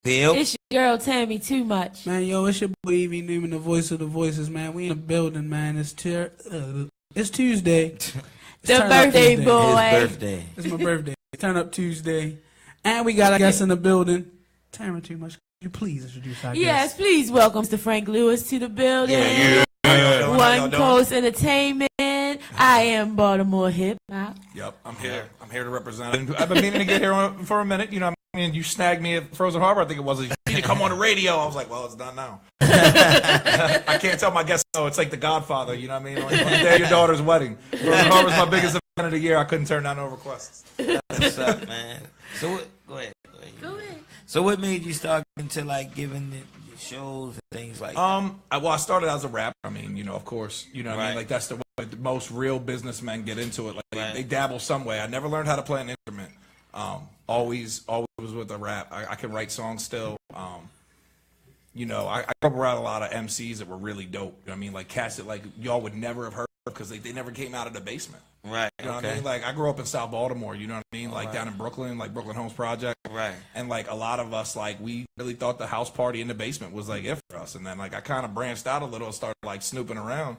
Bill. It's your girl Tammy Too Much. Man, yo, it's your boy Evie Newman, the voice of the voices, man. We in the building, man. It's Tuesday. It's The Turn Up birthday Tuesday. boy. His birthday. It's my birthday. Turn Up Tuesday. And we got a guest in the building. Tammy Too Much, could you please introduce our Yes, guest? please welcome Mr. Frank Lewis to the building. Yeah. One Coast Entertainment. I am Baltimore Hip Hop. Yep, I'm here. I'm here to represent. I've been meaning to get here for a minute. You know, I mean, you snagged me at Frozen Harbor. I think it was. You need to come on the radio. I was like, well, it's done now. I can't tell my guests. No, it's like The Godfather. You know what I mean? Like, on the day of your daughter's wedding. Frozen Harbor's my biggest event of the year. I couldn't turn down no requests. What's up, man? So what? Go ahead. Go ahead. So what made you start into like giving the shows and things like that? I started as a rapper. I mean, you know, of course, you know what I mean? Right. Like, that's the way the most real businessmen get into it. Like, Right. they dabble some way. I never learned how to play an instrument. Always was with the rap. I can write songs still. You know, I grew up around a lot of MCs that were really dope. You know what I mean? Like cats that like y'all would never have heard of because they never came out of the basement. Right. You know what I Okay. mean? Like, I grew up in South Baltimore, you know what I mean? Like, down in Brooklyn, like Brooklyn Homes Project. Right. And, like, a lot of us, like, we really thought the house party in the basement was, like, it for us. And then, like, I kind of branched out a little and started, like, snooping around.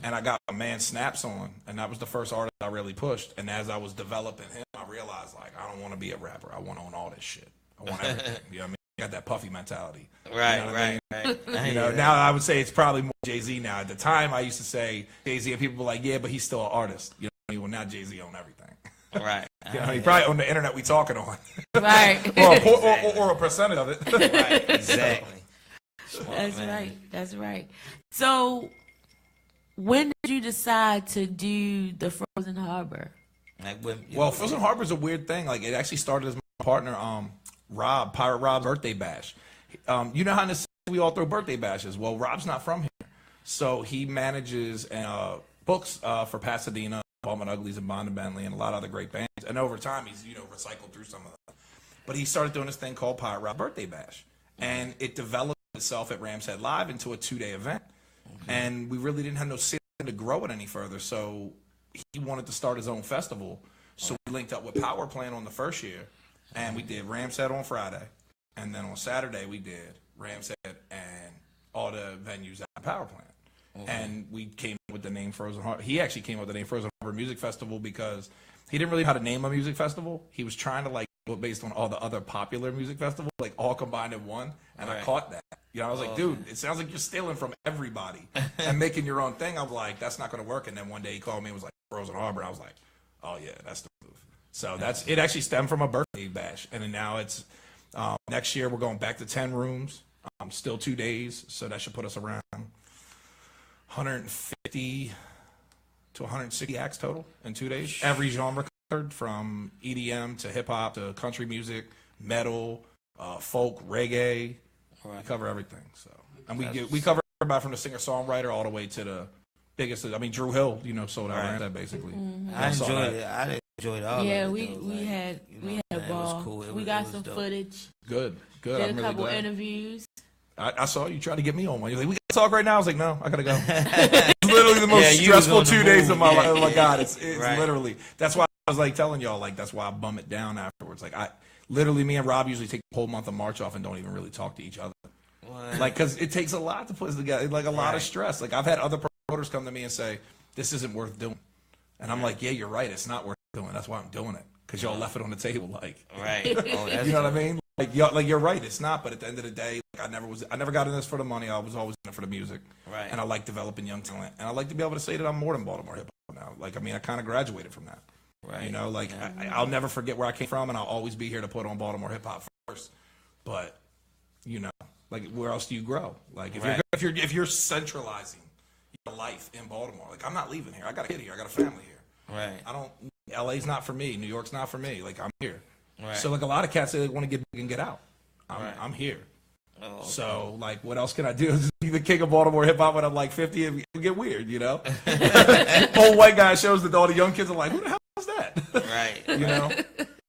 And I got a man Snaps on. And that was the first artist I really pushed. And as I was developing him, I realized, like, I don't want to be a rapper. I want to own all this shit. I want everything. You know what I mean? Got that Puffy mentality. Right. You know what I mean? Right. I You know, hear now I would say it's probably more Jay-Z now. At the time, I used to say Jay-Z, and people were like, yeah, but he's still an artist. You know what I mean? Well, now Jay-Z own everything. that. Right. You know, he probably on the internet we talking on. Right. or a percentage of it. Right. Exactly. Smart, That's man. right. That's right. So, when did you decide to do the Frozen Harbor? Like when, Well, Frozen Harbor's a weird thing. Like, it actually started as my partner, Rob, Pirate Rob's birthday bash. You know how in the city we all throw birthday bashes? Well, Rob's not from here. So he manages books for Pasadena, Ballman Uglies and Bond and Bentley, and a lot of other great bands. And over time, he's, you know, recycled through some of that. But he started doing this thing called Pirate Rob Birthday Bash. And it developed itself at Rams Head Live into a 2-day event. And we really didn't have no city to grow it any further. So he wanted to start his own festival. So we linked up with Power Plant on the first year. And we did Rams Head on Friday. And then on Saturday, we did Rams Head and all the venues at Power Plant. And we came up with the name Frozen Harbor. He actually came up with the name Frozen Harbor Music Festival because he didn't really know how to name a music festival. He was trying to like do it based on all the other popular music festivals, like all combined in one. And I Right. caught that. You know, I was like, dude, it sounds like you're stealing from everybody and making your own thing. I was like, that's not going to work. And then one day he called me and was like, Frozen Harbor. And I was like, oh yeah, that's the move. So that's it. Actually stemmed from a birthday bash, and then now it's next year we're going back to 10 rooms, still 2 days, so that should put us around 150 to 160 acts total in 2 days. Every genre covered, from EDM to hip hop to country music, metal, folk, reggae. We cover everything. So, and we cover everybody from the singer songwriter all the way to the biggest. I mean, Drew Hill, you know, sold out that basically. I saw enjoyed that. it. I enjoyed all Yeah, of it. we though. we Like, had you we know, had a man, it was ball. cool. It We was- got it was some dope. footage. Good. Did I'm a really couple glad. interviews. I saw you try to get me on one. You're like, we gotta talk right now. I was like, no, I gotta go. It's literally the most Yeah, you was stressful on the 2 days move. of my life. Yeah, Oh my yeah, God, yeah. it's Right. literally. That's why I was like telling y'all, like, that's why I bum it down afterwards. Like, literally, me and Rob usually take the whole month of March off and don't even really talk to each other. What? Like, because it takes a lot to put this together, like a lot of Right. stress. Like, I've had other promoters come to me and say, this isn't worth doing. And I'm like, yeah, you're right. It's not worth doing. That's why I'm doing it. Because y'all left it on the table. Like, Right. Oh, that's you know what I dope. mean? Like you're right. It's not. But at the end of the day, like, I never got in this for the money. I was always in it for the music. Right. And I like developing young talent. And I like to be able to say that I'm more than Baltimore hip hop now. Like, I mean, I kind of graduated from that. Right. You know, like I'll never forget where I came from, and I'll always be here to put on Baltimore hip hop first. But you know, like, where else do you grow? Like, Right. if you're centralizing your life in Baltimore, like, I'm not leaving here. I got a kid here. I got a family here. Right. I don't. LA's not for me. New York's not for me. Like, I'm here. Right. So, like, a lot of cats say they want to get big and get out. Right. I'm here. Oh, okay. So, like, what else can I do? Just be the king of Baltimore hip hop when I'm like 50 and get weird, you know? Old white guy shows that all the young kids are like, who the hell is that? Right. You know?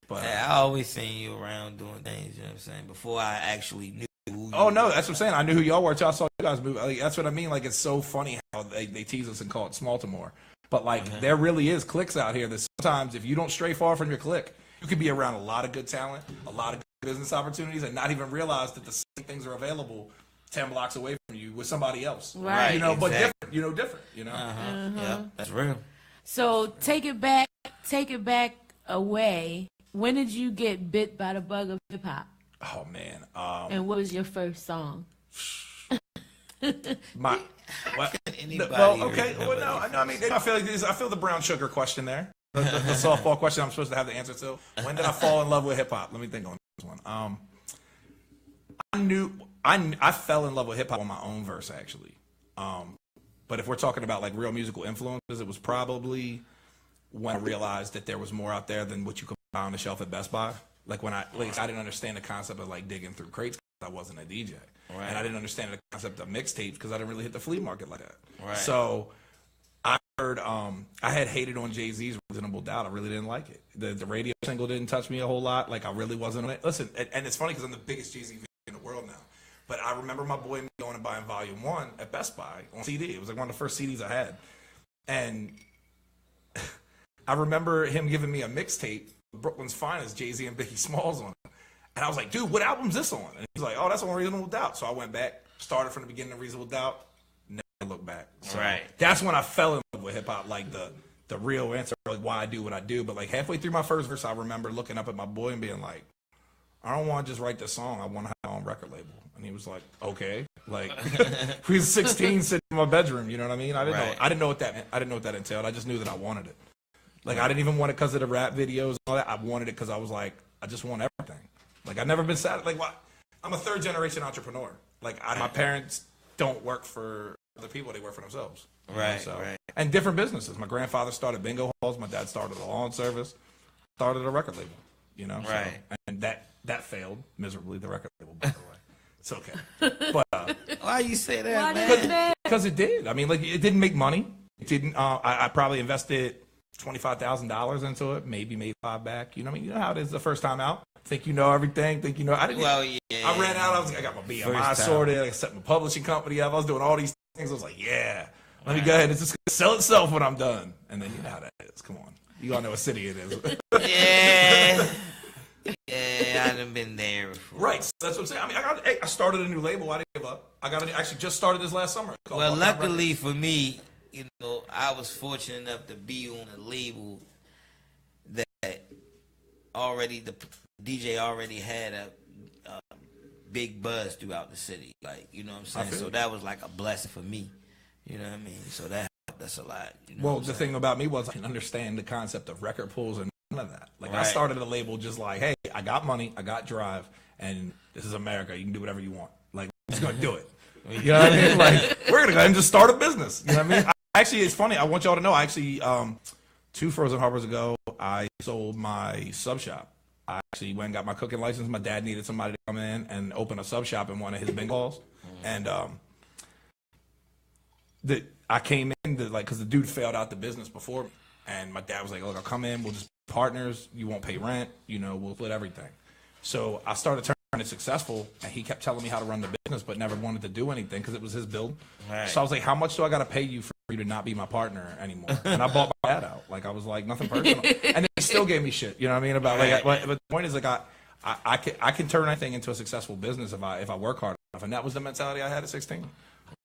But Yeah, I always seen you around doing things, you know what I'm saying, before I actually knew who you oh no, were. that's what I'm saying. I knew who y'all were till I saw you guys move. Like, that's what I mean. Like, it's so funny how they tease us and call it Smaltimore. But like, there really is cliques out here that sometimes if you don't stray far from your clique, you can be around a lot of good talent, a lot of good business opportunities and not even realize that the same things are available 10 blocks away from you with somebody else. Right. You know, but Exactly. different, you know? Yep, that's real. So take it back away. When did you get bit by the bug of hip hop? Oh, man. And what was your first song? My, what? Anybody Well, okay. Well, remember no, I mean, I feel the brown sugar question there. The softball question I'm supposed to have the answer to. When did I fall in love with hip hop? Let me think on this one. I fell in love with hip hop on my own verse, actually. But if we're talking about like real musical influences, it was probably when I realized that there was more out there than what you could buy on the shelf at Best Buy. Like when I didn't understand the concept of like digging through crates because I wasn't a DJ. Right. And I didn't understand the concept of mixtapes because I didn't really hit the flea market like that. Right. So I heard, I had hated on Jay-Z's Reasonable Doubt. I really didn't like it. The radio single didn't touch me a whole lot. Like I really wasn't on it. Listen, and it's funny because I'm the biggest Jay-Z fan in the world now. But I remember my boy going and buying Volume 1 at Best Buy on CD. It was like one of the first CDs I had. And I remember him giving me a mixtape, Brooklyn's Finest, Jay-Z and Biggie Smalls on it. And I was like, dude, what album's this on? And he was like, oh, that's on Reasonable Doubt. So I went back, started from the beginning of Reasonable Doubt, never looked back. So Right. That's when I fell in love with hip-hop, like the real answer, like why I do what I do. But like halfway through my first verse, I remember looking up at my boy and being like, I don't want to just write this song. I want to have my own record label. And he was like, okay. Like, he was 16 sitting in my bedroom. You know what I mean? I didn't know what that meant. I didn't know what that entailed. I just knew that I wanted it. Like, I didn't even want it because of the rap videos and all that. I wanted it because I was like, I just want everything. Like, I've never been sad. Like, what? I'm a third generation entrepreneur. Like, my parents don't work for other people. They work for themselves. You know, Right, right. And different businesses. My grandfather started bingo halls. My dad started a lawn service. Started a record label. You know? Right. So, and that failed miserably, the record label, by the way. It's okay. But Why you say that, Why man? did it fail? because it did. I mean, like, it didn't make money. It didn't. I probably invested $25,000 into it. Maybe made $5 back. You know what I mean? You know how it is the first time out. Think you know everything. Think you know. I didn't. Well, yeah. I ran out. I got my BMI First time. sorted. I set my publishing company up. I was doing all these things. I was like, yeah, let me go ahead. It's just gonna sell itself when I'm done. And then you know how that is. Come on, you all know what city it is. Yeah. Yeah, I done been there before. Right. So that's what I'm saying. I mean, I started a new label. I didn't give up. Actually just started this last summer. It's called Well, All Time luckily Records. for me, you know, I was fortunate enough to be on a label that already the DJ already had a big buzz throughout the city. Like, you know what I'm saying? feel So you. that was like a blessing for me. You know what I mean? So that's a lot. You know Well, what I'm the saying? thing about me was I didn't understand the concept of record pools and none of that. Like, I Right. started a label just like, hey, I got money, I got drive, and this is America. You can do whatever you want. Like, we're just gonna do it. You know what I mean? Like, we're gonna go ahead and just start a business. You know what I mean? Actually, it's funny. I want y'all to know. I actually, 2 Frozen Harbors ago, I sold my sub shop. I actually went and got my cooking license. My dad needed somebody to come in and open a sub shop in one of his bingo halls, and I came in because the dude failed out the business before me, and my dad was like, "Look, I'll come in. We'll just be partners. You won't pay rent. You know, we'll split everything." So I started turning it successful, and he kept telling me how to run the business, but never wanted to do anything because it was his build. Right. So I was like, "How much do I got to pay you for you to not be my partner anymore?" And I bought my dad out. Like, I was like, nothing personal, and then he still gave me shit. You know what I mean? About like, but the point is, like, I can turn anything into a successful business if I work hard enough, and that was the mentality I had at 16.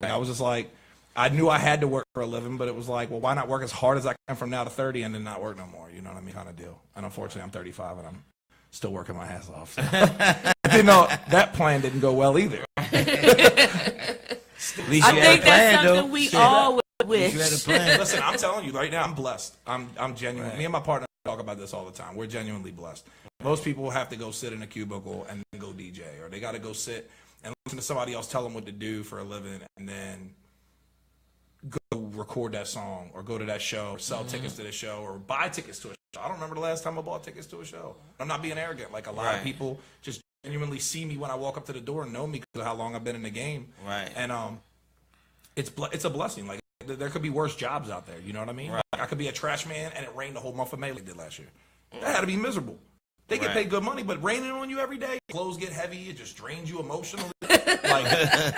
Like, I was just like, I knew I had to work for a living, but it was like, well, why not work as hard as I can from now to 30 and then not work no more? You know what I mean? Kind of deal. And unfortunately, I'm 35 and I'm still working my ass off. So. I didn't know that plan didn't go well either. At least I you had think a plan, that's though. something we Shit. all would At least you had a wish. plan. Listen, I'm telling you right now, I'm blessed. I'm genuine. Right. Me and my partner talk about this all the time. We're genuinely blessed. Most people have to go sit in a cubicle and then go DJ, or they got to go sit and listen to somebody else tell them what to do for a living, and then go record that song or go to that show or sell tickets to the show or buy tickets to a show. I don't remember the last time I bought tickets to a show. I'm not being arrogant. Like, a lot of Right. people just genuinely see me when I walk up to the door and know me because of how long I've been in the game. Right. And it's a blessing. Like, there could be worse jobs out there. You know what I mean? Right. Like, I could be a trash man and it rained the whole month of May like it did last year. That had to be miserable. They get Right. paid good money, but raining on you every day, clothes get heavy, it just drains you emotionally. Like,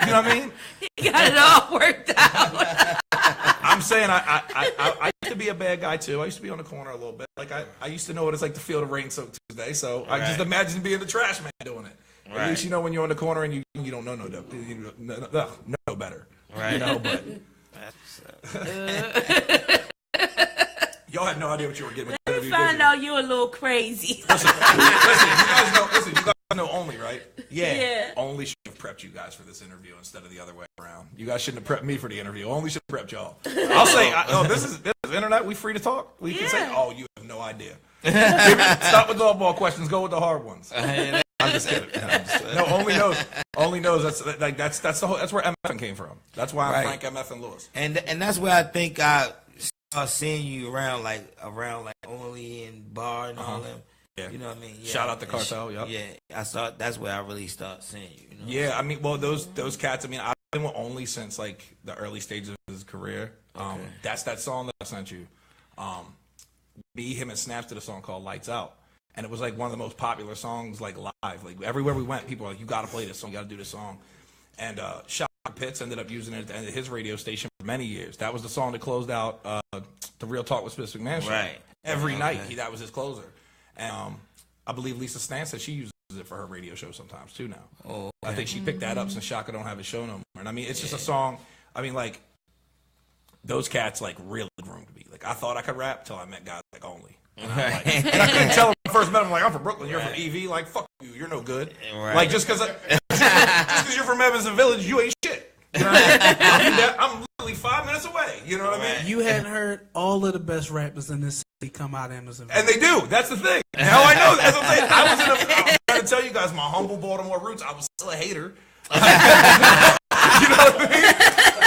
you know what I mean? You got it all worked out. I'm saying I used to be a bad guy too. I used to be on the corner a little bit. Like I used to know what it's like to feel the rain soaked Tuesday. So I just imagine being the trash man doing it. At least you know when you're on the corner and you don't know no better. Right. You know, but y'all had no idea what you were getting with the We interview. find out you a little crazy. Listen, you guys know Only, right? Yeah. Only should have prepped you guys for this interview instead of the other way around. You guys shouldn't have prepped me for the interview. Only should have prepped y'all. I'll say, this is internet. We free to talk. We can say, oh, you have no idea. Stop with the oddball questions. Go with the hard ones. I'm just kidding. No, Only knows. That's the whole. That's where MFN came from. That's why I'm Frank MF and Lewis. And that's where I think I start seeing you around like Only and Bar and all them. Yeah. You know what I mean? Yeah. Shout out the cartel. Yep. Yeah, that's where I really start seeing you. You know? Yeah, I mean, well, those cats. I mean, I've been with Only since like the early stages of his career. That's that song that I sent you. Me, him, and Snaps did a song called Lights Out, and it was like one of the most popular songs like live. Like everywhere we went, people were like, "You got to play this song. You got to do this song." And Shot Pitts ended up using it at the end of his radio station for many years. That was the song that closed out the Real Talk with Spitz McMahon show. Right. Every night, that was his closer. And I believe Lisa Stan said she uses it for her radio show sometimes too now. Oh, okay. I think she picked that up since Shaka don't have his show no more. And I mean, it's just a song. I mean, like, those cats like really groomed me. Like, I thought I could rap till I met guys like Only. And, and I couldn't tell when I first met him, like, I'm from Brooklyn, you're from EV. Like, fuck you, you're no good. Right. Like, just because you're from Evanston Village, you ain't shit. You know what I mean? I'm literally 5 minutes away. You know what I mean? You hadn't heard all of the best rappers in this city come out of Emerson. And they do. That's the thing. Now I know. That's what I'm saying. I'm trying to tell you guys my humble Baltimore roots. I was still a hater. You know what I mean?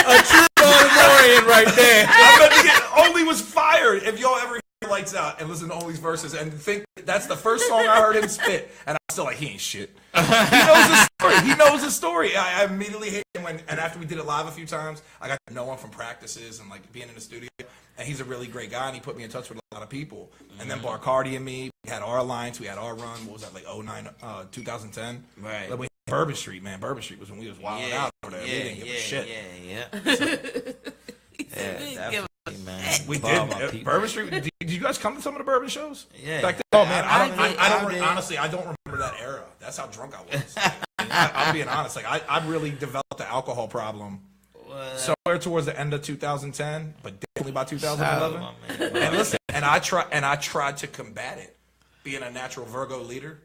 A true Baltimorean right there. I bet to get Only was fired. If y'all ever hear Lights Out and listen to Only's verses and think that's the first song I heard him spit, and I'm still like, he ain't shit. He knows his story. He knows his story. I immediately hate him and after we did it live a few times, I got to know him from practices and like being in the studio. And he's a really great guy, and he put me in touch with a lot of people. And then Barcardi and me, we had our alliance, we had our run. What was that, like 2010? Right. Like we had Bourbon Street, man. Bourbon Street was when we was wilding out over there. We didn't give a shit. Man. We did. Bourbon Street. Did you guys come to some of the Bourbon shows? Yeah. Back then? Oh man, I did. honestly, I don't remember that era. That's how drunk I was. I'm being honest. Like I really developed the alcohol problem somewhere towards the end of 2010, but definitely by 2011. And listen, and I tried to combat it, being a natural Virgo leader.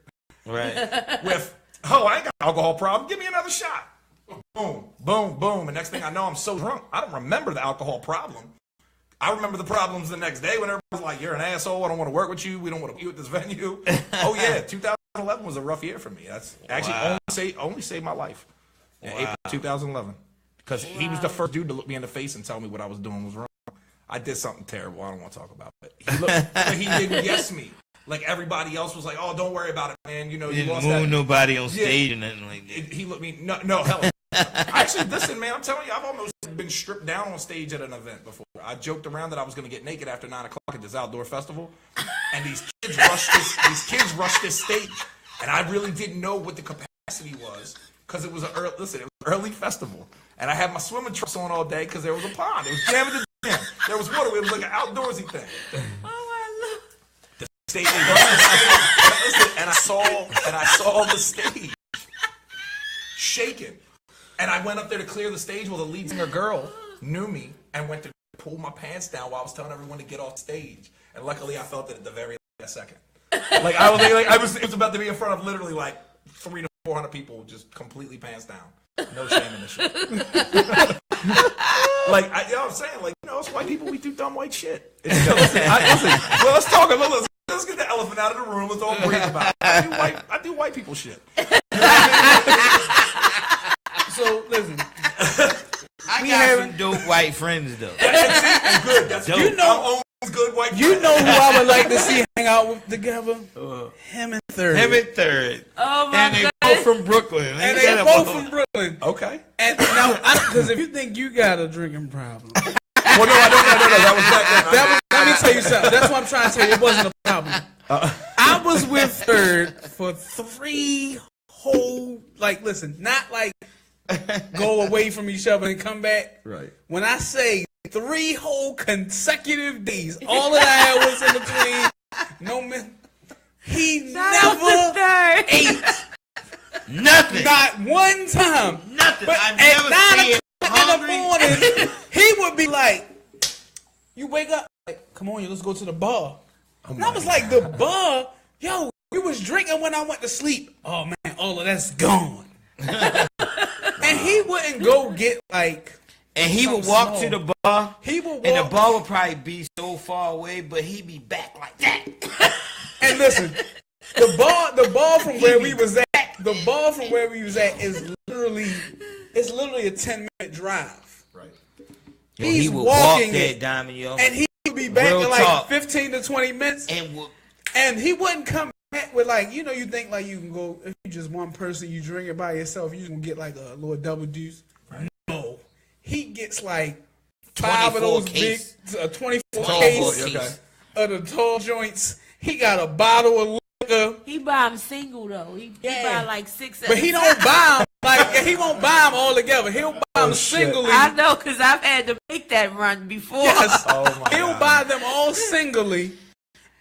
Right. With I ain't got an alcohol problem. Give me another shot. Boom, boom, boom. And next thing I know, I'm so drunk, I don't remember the alcohol problem. I remember the problems the next day when everybody's like, you're an asshole, I don't want to work with you, we don't want to be at this venue. Oh yeah, 2011 was a rough year for me. That's actually only saved my life in April 2011. Because he was the first dude to look me in the face and tell me what I was doing was wrong. I did something terrible, I don't want to talk about it. He didn't yes me. Like everybody else was like, oh, don't worry about it, man. You know, you lost that. Nobody on stage or nothing like that. He looked me, no, hell. Actually, listen, man, I'm telling you, I've almost been stripped down on stage at an event before. I joked around that I was going to get naked after 9 o'clock at this outdoor festival, and these kids rushed this stage, and I really didn't know what the capacity was because it was an early festival, and I had my swimming trunks on all day because there was a pond. It was jamming the jam. There was water. It was like an outdoorsy thing. Oh my Lord. The stage, and I saw the stage shaking. And I went up there to clear the stage while the lead singer girl knew me and went to pull my pants down while I was telling everyone to get off stage. And luckily, I felt it at the very last second. Like it was about to be in front of literally like 300 to 400 people, just completely pants down. No shame in the shit. Like I'm saying, like us white people, we do dumb white shit. Listen, well, let's talk. Let's get the elephant out of the room. Let's all breathe about it. I do white people shit. So listen, I got some dope white friends though. That's good. That's dope. You know, good white. You know who I would like to see hang out with together? Him and Third. Oh my And they God. both from Brooklyn. And they both from Brooklyn. Okay. And now, because if you think you got a drinking problem, Well, no, I don't. No. That was back then. let me tell you something. That's what I'm trying to tell you. It wasn't a problem. I was with Third for 3 whole, like, listen, not like go away from each other and come back. Right. When I say 3 whole consecutive days. All of that was in between. No man. He never ate nothing. Not one time. Nothing. But I've at never 9 seen him o'clock in the hungry. morning, he would be like, you wake up, like, come on, let's go to the bar. And I was like, the bar? Yo, you was drinking when I went to sleep. Oh, man, all of that's gone. And he wouldn't go get, like... And he would walk to the bar. He would walk... And the bar would probably be so far away, but he'd be back like that. And listen, the bar from where we was at, is literally a 10-minute drive. Right. He would walk walking there, it, Diamond, yo. and he would be back Real in like talk. 15 to 20 minutes. And he wouldn't come back with like, you know, you think like you can go, if you just one person, you drink it by yourself, you can get like a little double deuce. Right. No. He gets like 5 of those case. big, 24 Tall case boy, okay. of the tall joints. He got a bottle of liquor. He buy them single though. He buy like 6. But he don't buy them. Like, he won't buy them all together. He'll buy them singly. I know, because I've had to make that run before. Yes. Oh my He'll God. buy them all singly.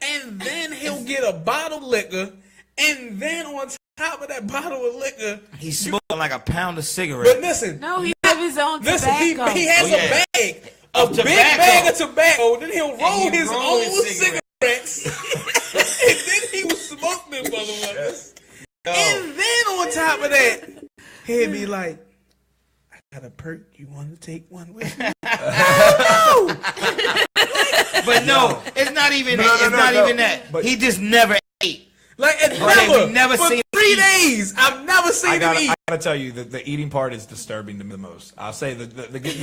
And then he'll get a bottle of liquor. And then on top of that bottle of liquor, He's smoking like a pound of cigarette. but listen, No, he have his own listen, tobacco. he has Oh, yeah. a bag, a Of big tobacco. bag of tobacco. Then he'll roll his roll own his cigarettes. And then he will smoke them motherfuckers. Yo. And then on top of that, he'll be like, I got a perk. You want to take one with me? But no, it's not even that. It's not even that. But- He just never ate. Like, it's Okay, we never for seen him 3 eat. days. I've never seen him eat. I gotta tell you that the eating part is disturbing to me the most. I'll say the getting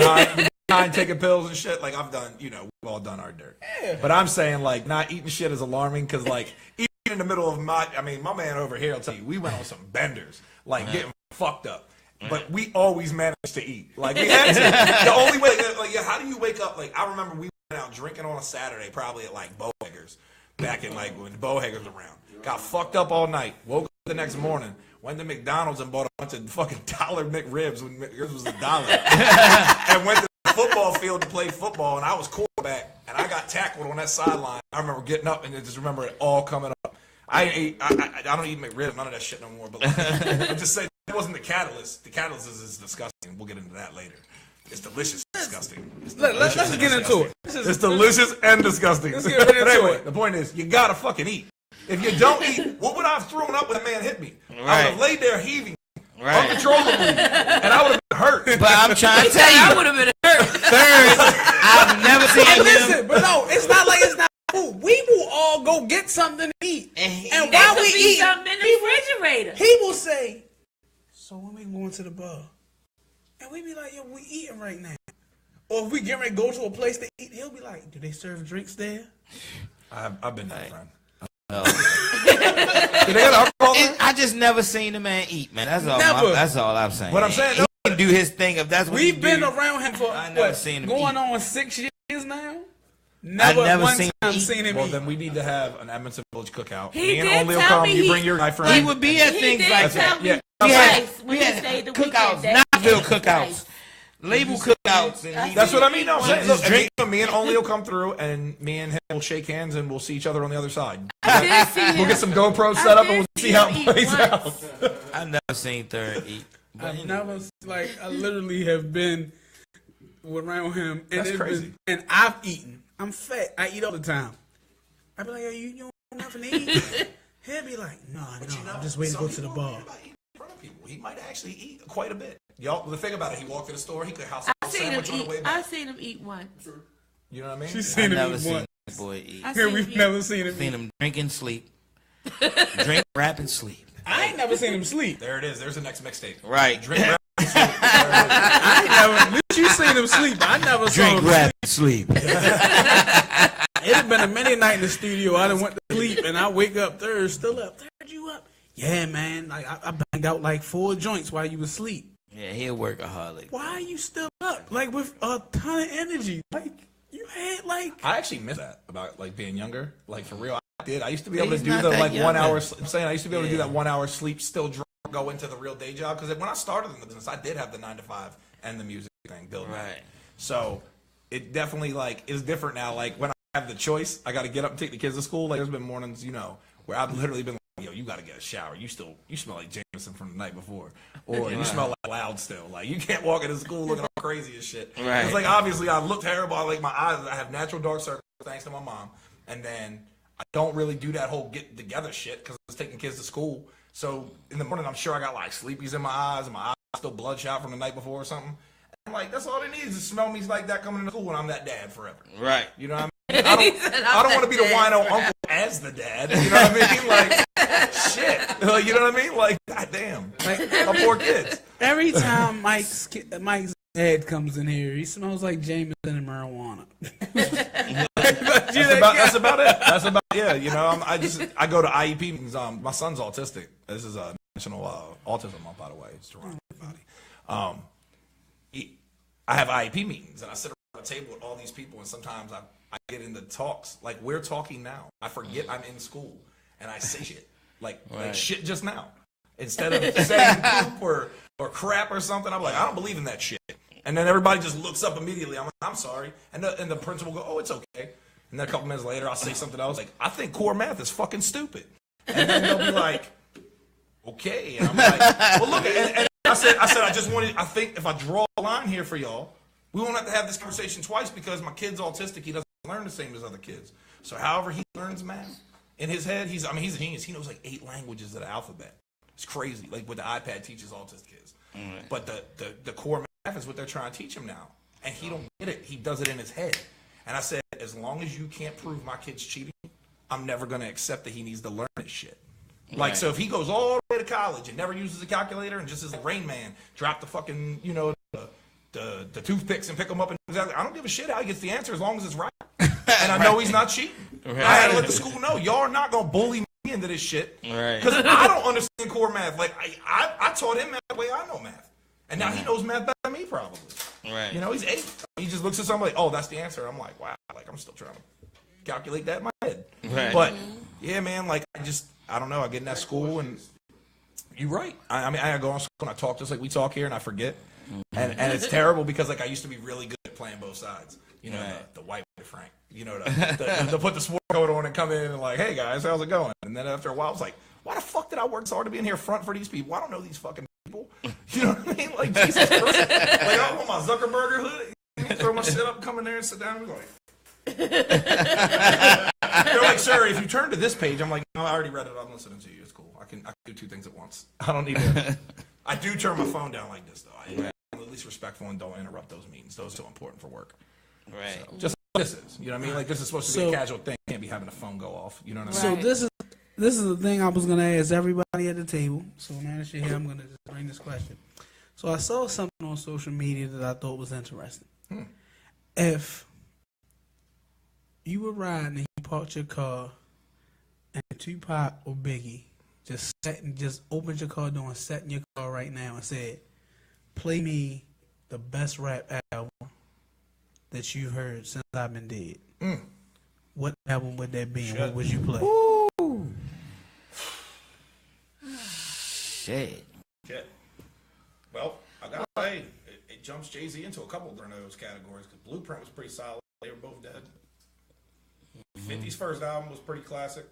nine taking pills and shit. Like I've done, you know, we've all done our dirt. Yeah. But I'm saying like not eating shit is alarming because like even in the middle of my man over here, I'll tell you, we went on some benders, like getting fucked up. But we always managed to eat. Like we had to. The only way, like, how do you wake up? Like I remember we went out drinking on a Saturday, probably at like Bowhaggers, back in like when the Bowhaggers were around. Got fucked up all night. Woke up the next morning. Went to McDonald's and bought a bunch of fucking $1 McRibs when yours was $1. And went to the football field to play football. And I was quarterback. And I got tackled on that sideline. I remember getting up and I just remember it all coming up. I don't eat McRibs, none of that shit no more. But like, I'm just saying that wasn't the catalyst. The catalyst is disgusting. We'll get into that later. It's delicious, disgusting. It's Let's delicious get and into it. disgusting. It's delicious and disgusting. Let's get right into But anyway, it. the point is, you gotta fucking eat. If you don't eat, what would I have thrown up when a man hit me? I would Right. have laid there heaving Right. uncontrollably, and I would have been hurt. But I'm trying to tell I you, would have been hurt. third, I've never seen And him. listen, but no, it's not like it's not food. We will all go get something to eat. And There while could we be eat, something in the refrigerator. he will say, so when we going to the bar? And we be like, yo, we eating right now. Or if we get ready to go to a place to eat, he'll be like, do they serve drinks there? I've been there, friend. No. Do they got alcohol there? I just never seen the man eat, man. That's all. Never. That's all I'm saying. What I'm saying, he can do his thing if that's what We've he been do. around him for I never what, seen him going eat. on 6 years now? Never, never one seen time him eat. seen him Well, eat. then we need to have an Edmonton Village cookout. He Me and did Only will tell come. me You he- bring your guy friend. He would be at He things did like tell that. me Yeah. twice when we he had stayed the cookouts, weekend. Knoxville That- cookouts, label cookouts, and he That's what I mean. No, I'm saying, Just look, drink. me and Only will come through, and me and him will shake hands, and we'll see each other on the other side. I did see him. We'll get some GoPros set up, and we'll did see how it him plays eat out. once. I've never seen Third eat. But I've anyway. never, like, I literally have been around him. And That's it's crazy. and I've eaten. I'm fat. I eat all the time. I be like, yo, you don't have nothing to eat? He'll be like, no, I'm just waiting to go to the bar. He might actually eat quite a bit. Y'all, the thing about it, he walked to the store, he could house I a seen him sandwich on the way eat. back. I seen him eat once. You know what I mean? She's I seen him never eat seen once. that boy eat. I Here seen we've him never seen him Seen eat. him drink and sleep. Drink, rap, and sleep. I ain't never seen him sleep. There it is. There's the next mixtape. Right. Drink, rap, I ain't never. At least you seen him sleep. I never saw Drink, him rap, and sleep. It had been a many night in the studio. I done went to sleep and I wake up Third, still up. Third, you up? Yeah, man. Like I banged out like 4 joints while you was asleep. Yeah, he a workaholic. Why are you still up? Like with a ton of energy. Like you had like. I actually miss that about like being younger. Like for real, I did. I used to be able He's to do not the that like 1 hour. younger. I'm saying I used to be able to do Yeah. that 1 hour sleep, still drunk, go into the real day job. Because when I started in the business, I did have the 9 to 5 and the music thing built. Right. So it definitely like is different now. Like when I have the choice, I got to get up and take the kids to school. Like there's been mornings, you know, where I've literally been like, yo, you got to get a shower. You smell like Jameson from the night before, or you smell like Loud still. Like you can't walk into school looking all crazy as shit. Right. It's like obviously I look terrible. Like my eyes, I have natural dark circles thanks to my mom, and then I don't really do that whole get together shit because I was taking kids to school. So in the morning, I'm sure I got like sleepies in my eyes, and my eyes still bloodshot from the night before or something. And like that's all they need is to smell me like that coming into school when I'm that dad forever. Right. You know what I mean? I don't want to be the wino uncle as the dad. You know what I mean? Like, shit. You know what I mean? Like, goddamn. Like, my poor kids. Every time Mike's head comes in here, he smells like Jameson and marijuana. That's about it. That's about yeah. You know, I go to IEP meetings. My son's autistic. This is a National Autism Month, by the way. It's to remind everybody. I have IEP meetings, and I sit around a table with all these people, and sometimes I get into talks like we're talking now. I forget I'm in school, and I say shit like shit just now instead of saying poop or crap or something. I'm like, I don't believe in that shit, and then everybody just looks up immediately. I'm like, I'm sorry, and the principal will go, oh, it's okay, and then a couple minutes later I'll say something else like, I think core math is fucking stupid, and then they'll be like, okay, and I'm like, well, look, and I said I think if I draw a line here for y'all, we won't have to have this conversation twice because my kid's autistic. He doesn't learn the same as other kids. So however he learns math, in his head, he's a genius. He knows like 8 languages of the alphabet. It's crazy. Like what the iPad teaches autistic kids. Mm-hmm. But the core math is what they're trying to teach him now. And he don't get it. He does it in his head. And I said, as long as you can't prove my kid's cheating, I'm never going to accept that he needs to learn this shit. Like, so if he goes all the way to college and never uses a calculator and just is like Rain Man, drop the fucking, you know, the toothpicks and pick them up, and I don't give a shit how he gets the answer as long as it's right. And I know he's not cheating. Right. I had to let the school know, y'all are not going to bully me into this shit. Because I don't understand core math. Like, I taught him math the way I know math. And now he knows math better than me, probably. Right. You know, he's 8. He just looks at something like, oh, that's the answer. I'm like, wow. Like, I'm still trying to calculate that in my head. Right. But, yeah, man, like, I don't know. I get in that school, and you're right. I mean, I go on school and I talk just like we talk here, and I forget. And it's terrible because, like, I used to be really good at playing both sides. You know, the white Frank. You know, to put the sport coat on and come in and like, hey, guys, how's it going? And then after a while, I was like, why the fuck did I work so hard to be in here front for these people? I don't know these fucking people. You know what I mean? Like, Jesus Christ. Like, I want my Zuckerberg hood. Throw my shit up, come in there and sit down and go like... They're like, sir, if you turn to this page, I'm like, no, I already read it. I'm listening to you. It's cool. I can do 2 things at once. I don't need to. I do turn my phone down like this, though. I'm at least respectful and don't interrupt those meetings. Those are so important for work. Right. So, just like this is. You know what I mean? Like, this is supposed to be a casual thing. You can't be having a phone go off. You know what I mean? So this is the thing I was going to ask everybody at the table. So now that you're here, I'm going to just bring this question. So I saw something on social media that I thought was interesting. If you were riding and you parked your car and Tupac or Biggie just opened your car door and sat in your car right now and said, play me the best rap album that you've heard since I've been dead. What album would that be and what would you play? Ooh. Shit. Well, I gotta say, it jumps Jay-Z into a couple of those categories because Blueprint was pretty solid. They were both dead. 50's first album was pretty classic.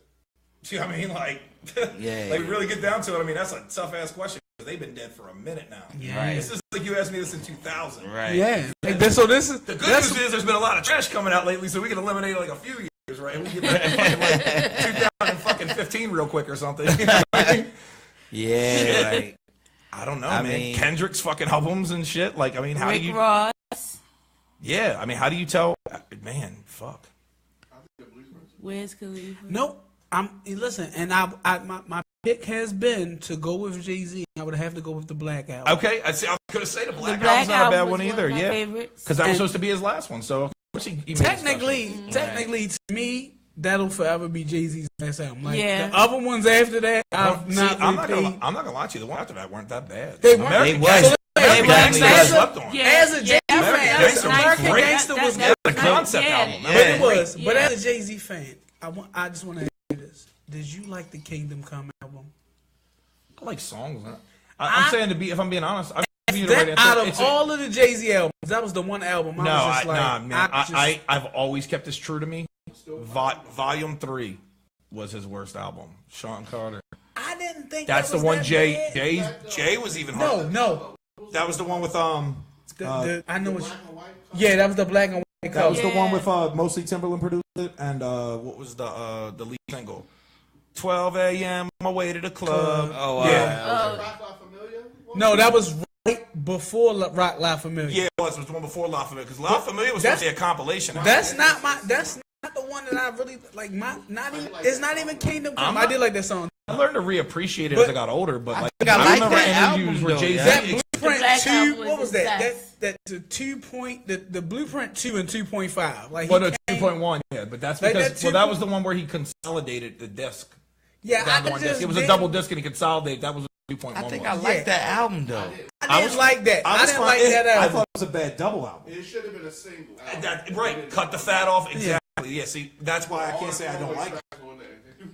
See what I mean? Like, like really get down to it. I mean, that's a tough ass question because they've been dead for a minute now. Yeah. Right. It's just like you asked me this in 2000. Right. Yeah. So this is the good news is there's been a lot of trash coming out lately, so we can eliminate like a few years, right? We get like 2015 real quick or something. You know what I mean? Yeah. Like, I don't know, man. Mean, Kendrick's fucking albums and shit. Like, I mean, how Rick do you? Ross. Yeah, I mean, how do you tell? Man, fuck. Wiz Khalifa. Nope. Listen, and my pick has been to go with Jay-Z. I would have to go with the Black Album. Okay, I was gonna say the Black Album's not a bad one either. Yeah, because that was supposed to be his last one. So technically, to me, that'll forever be Jay-Z's last album. Like, the other ones after that, I'm not gonna lie to you. The one after that weren't that bad. They weren't. As a Jay-Z fan, American Gangster was the concept album. But it was. But as a Jay-Z fan, I just want to ask you this: did you like the Kingdom Come album? I like songs. I'm saying if I'm being honest, you the right answer. out of It's all of the Jay-Z albums, that was the one album I was just like, nah, man. I just- I've always kept this true to me. Volume 3 was his worst album. Sean Carter. I didn't think That's that the was one. that bad. Jay was even hard. No. That was the one with I know it's, yeah, that was the black and white That cover. was the one with mostly Timberland produced it, and what was the lead single? 12 a.m. on my way to the club. Oh, wow. Yeah, No, that was right before Rock La Familia. yeah, it was the one before La Familia because La Familia was supposed to be a compilation. That's not the one that I really like. It's not even Kingdom Come. I did like that song. I learned to reappreciate it as I got older, but like think I like remember that interviews album, where though, Jay-Z yeah. That ex- Blueprint Black 2, Album what was is that? success. That the 2 point, the Blueprint 2 and 2.5. Like, well, he no, came- 2.1, yeah, but that's Like because that that was the one where he consolidated the disc. yeah, Down to I one just disc. It was a didn't- double disc and he consolidated. That was a 2.1. I think one. I like Yeah. that album though. I didn't like that. I was didn't fine. like that I album. thought it was a bad double album. It should have been a single. Right, cut the fat off. Exactly. Yeah, see, that's why I can't say I don't like it.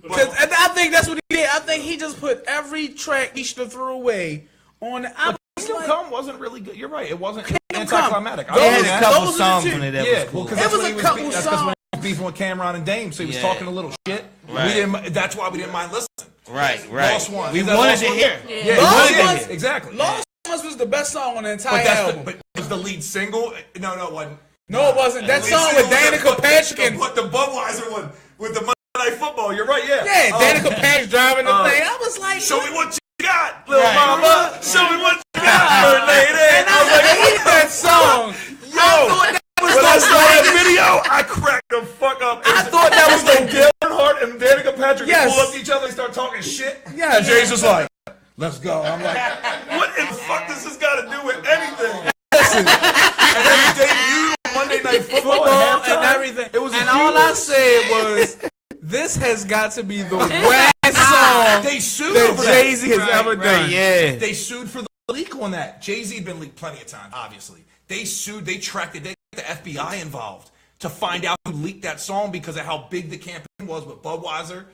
Because I think that's what he did. I think he just put every track he should have threw away on the album. Kingdom Come wasn't really good. You're right. It wasn't Kingdom anticlimactic. Come. They Those- had a couple those are the songs two. on it that Yeah, was well, cool. because It that's was when a he was couple that's because when songs. he was beefing with Cameron and Dame, so he was Yeah. talking a little shit. Right. We didn't. That's why we didn't mind listening. Right. Lost One. We Is that wanted Lost to One? hear. Yeah, Lost we wanted to Ones- hear. Exactly. Lost Ones was the best song on the entire But that's album. but was the lead single? No, it wasn't. No, it wasn't. That The lead song single with Danica Patrick and But the Budweiser one with the Monday Night Football. You're right. Yeah. yeah, Danica Patrick driving the thing. I was like, Show me what you got, little Right. mama. Show me what you got, her lady. and I hate that song. Yo, when I saw that video, I cracked the fuck up. I thought that was like Galen Hart and Danica Patrick Yes. pull up to each other and start talking shit. Yeah, Jay's just like, let's go. I'm like, what in the fuck does this got to do with anything? Listen, and then they debuted on Monday Night Football at halftime. and everything. It was and all I said was, this has got to be the worst song They sued that for Jay-Z has ever done. Yeah. They sued for the leak on that. Jay-Z had been leaked plenty of times, obviously. They sued, they tracked it, they got the FBI involved to find out who leaked that song because of how big the campaign was with Budweiser,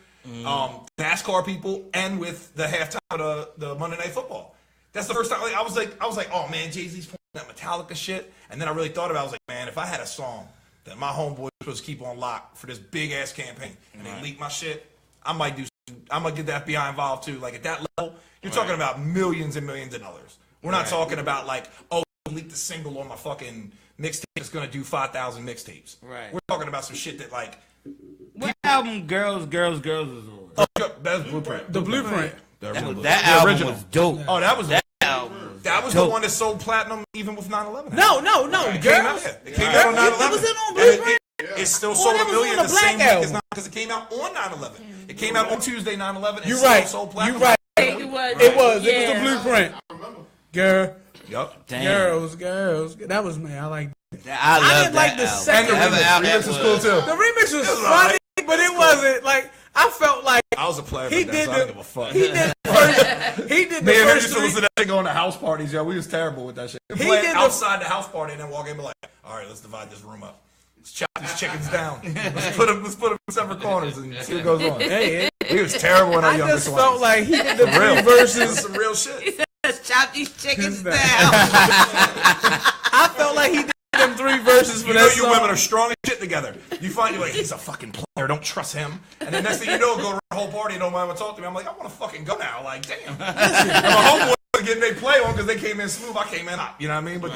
NASCAR people, and with the halftime of the Monday Night Football. That's the first time I was like, oh man, Jay-Z's playing that Metallica shit. And then I really thought about it. I was like, man, if I had a song that my homeboy was supposed to keep on lock for this big ass campaign and they leak my shit, I'm gonna get the FBI involved too. Like at that level, you're talking about millions and millions of dollars. We're not talking about like, oh, leak the single on my fucking mixtape that's gonna do 5,000 mixtapes. Right. We're talking about some shit that like What album Girls was on? that's Blueprint. The Blueprint. The original. That The album original. was dope. Oh, that was Album. that was dope. the one that sold platinum even with 9/11. No, It came out, girls. it came out on 9/11. Was it on And Blueprint? It still sold that a was million on the the Black same week as album. because it came out on 9/11. It came out on Tuesday 9/11. You're still right. Sold You're platinum. right. It was. It was Yeah. the Blueprint. Girl, Yup. Damn. girls. That was me. I like I love didn't like that the album. second That remix. album Remix was cool too. the remix was was funny, but it wasn't like I felt like I was a player. he back then, did so I don't the give a fuck. he did the first he did the Me and him first used to listen three. to that shit going to house parties, yo. We was terrible with that shit. We He play did the- outside the house party and then walk in and be like, all right, let's divide this room up. Let's chop these chickens down. Let's put them in separate corners and see what goes on. Hey, We was terrible in our I younger just 20s. felt like he did the real three verses. That's some real shit. Let's chop these chickens down. down. I felt like he did them three verses for You know that you song. women are strong as shit together. You find you're like, he's a fucking player, don't trust him. And then next thing you know, go around the whole party and don't mind what talk to me. I'm like, I want to fucking go now. Like, damn. And my homeboy was getting their play on because they came in smooth. I came in hot. You know what I mean? But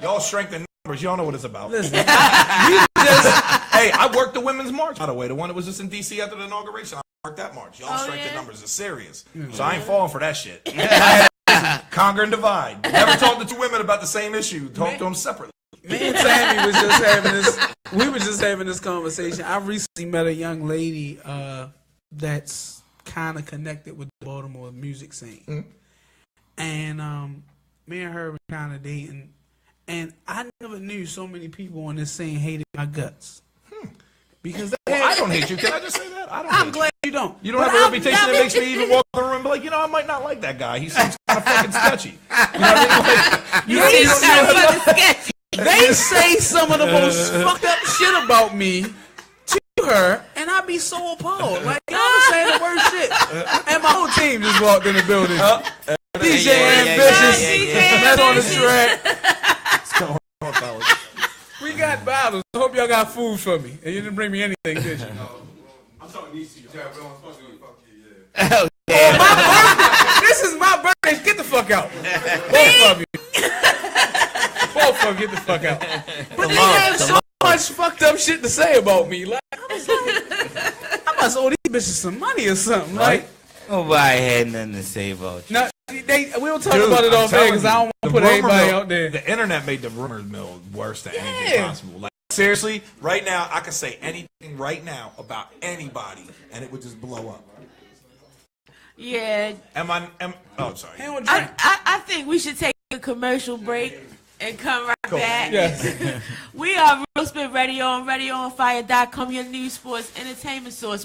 y'all strength in numbers. Y'all know what it's about. Listen, Hey, I worked the women's march, by the way. The one that was just in D.C. after the inauguration. I worked that march. Y'all strength in numbers is serious. So I ain't falling for that shit. Conquer and divide. Never talk to two women about the same issue. Talk to them separately. me and Tammy was just having this. We were just having this conversation. I recently met a young lady that's kind of connected with the Baltimore music scene, and me and her were kind of dating, and I never knew so many people on this scene hated my guts. Because I don't hate you. Can I just say that? I don't I'm hate glad you don't. you. You don't But have a I've reputation that never- makes me even walk in the room and be like, you know, I might not like that guy. He seems kind of fucking sketchy. You know what I mean? Like, you don't They say some of the most fucked up shit about me to her, and I I be so appalled. Like, y'all was saying the worst shit. And my whole team just walked in the building. DJ Ambitious. That's on the track. We got bottles. I hope y'all got food for me. And you didn't bring me anything, did you? I'm talking these two. Yeah, we don't supposed to fuck you, Oh, Oh, my birthday. This is my birthday. Get the fuck out. Both of you. Both of you, get the fuck out. But they have so much fucked up shit to say about me. Like, I must owe these bitches some money or something. Like, nobody had nothing to say about you. no, we don't talk about it off air because I don't want to put everybody out there. The internet made the rumor mill worse than anything possible. Like, seriously, right now, I could say anything right now about anybody, and it would just blow up. Yeah. Oh, sorry. I think we should take a commercial break and come right back. Yes. We are Real Spit Radio on RadioOnFire.com, your news, sports, entertainment source.